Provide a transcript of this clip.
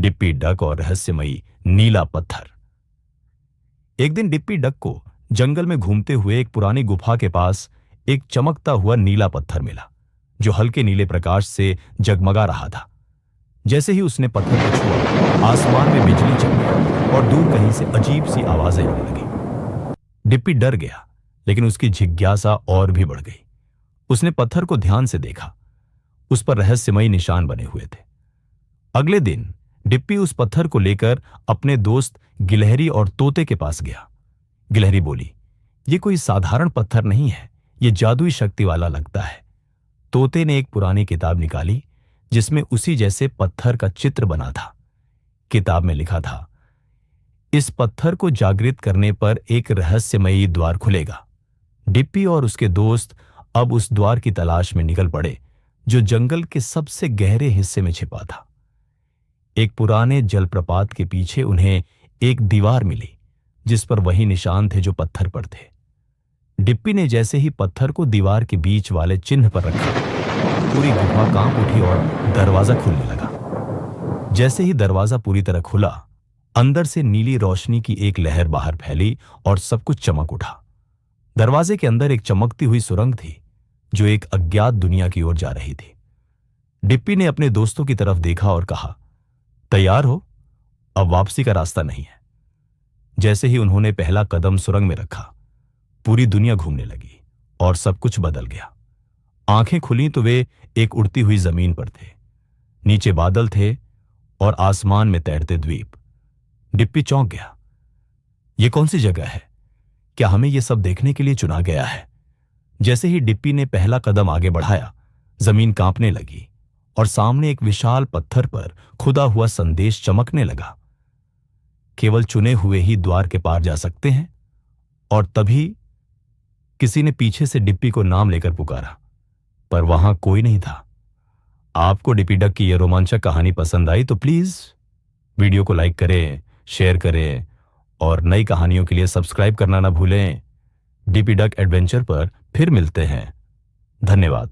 DP duck और रहस्यमयी नीला पत्थर। एक दिन डिप्पी डक को जंगल में घूमते हुए एक पुरानी गुफा के पास एक चमकता हुआ नीला पत्थर मिला, जो हल्के नीले प्रकाश से जगमगा रहा था। जैसे ही उसने पत्थर को छुआ, आसमान में बिजली चमकी और दूर कहीं से अजीब सी आवाजें आने लगी। डिप्पी डर गया, लेकिन उसकी जिज्ञासा और भी बढ़ गई। उसने पत्थर को ध्यान से देखा। उस पर रहस्यमयी निशान बने हुए थे। अगले दिन डिप्पी उस पत्थर को लेकर अपने दोस्त गिलहरी और तोते के पास गया। गिलहरी बोली, "यह कोई साधारण पत्थर नहीं है, यह जादुई शक्ति वाला लगता है।" तोते ने एक पुरानी किताब निकाली, जिसमें उसी जैसे पत्थर का चित्र बना था। किताब में लिखा था, "इस पत्थर को जागृत करने पर एक रहस्यमयी द्वार खुलेगा।" डिप्पी और उसके दोस्त अब उस द्वार की तलाश में निकल पड़े, जो जंगल के सबसे गहरे हिस्से में छिपा था। एक पुराने जलप्रपात के पीछे उन्हें एक दीवार मिली, जिस पर वही निशान थे जो पत्थर पर थे। डिप्पी ने जैसे ही पत्थर को दीवार के बीच वाले चिन्ह पर रखा, पूरी गुफा कांप उठी और दरवाजा खुलने लगा। जैसे ही दरवाजा पूरी तरह खुला, अंदर से नीली रोशनी की एक लहर बाहर फैली और सब कुछ चमक उठा। दरवाजे के अंदर एक चमकती हुई सुरंग थी, जो एक अज्ञात दुनिया की ओर जा रही थी। डिप्पी ने अपने दोस्तों की तरफ देखा और कहा, "तैयार हो, अब वापसी का रास्ता नहीं है।" जैसे ही उन्होंने पहला कदम सुरंग में रखा, पूरी दुनिया घूमने लगी और सब कुछ बदल गया। आंखें खुली तो वे एक उड़ती हुई जमीन पर थे। नीचे बादल थे और आसमान में तैरते द्वीप। डिप्पी चौंक गया। यह कौन सी जगह है? क्या हमें यह सब देखने के लिए चुना गया है? जैसे ही डिप्पी ने पहला कदम आगे बढ़ाया, जमीन कांपने लगी और सामने एक विशाल पत्थर पर खुदा हुआ संदेश चमकने लगा, "केवल चुने हुए ही द्वार के पार जा सकते हैं।" और तभी किसी ने पीछे से डिप्पी को नाम लेकर पुकारा, पर वहां कोई नहीं था। आपको डिप्पी डक की यह रोमांचक कहानी पसंद आई तो प्लीज वीडियो को लाइक करें, शेयर करें और नई कहानियों के लिए सब्सक्राइब करना ना भूलें। डिप्पी डक एडवेंचर पर फिर मिलते हैं। धन्यवाद।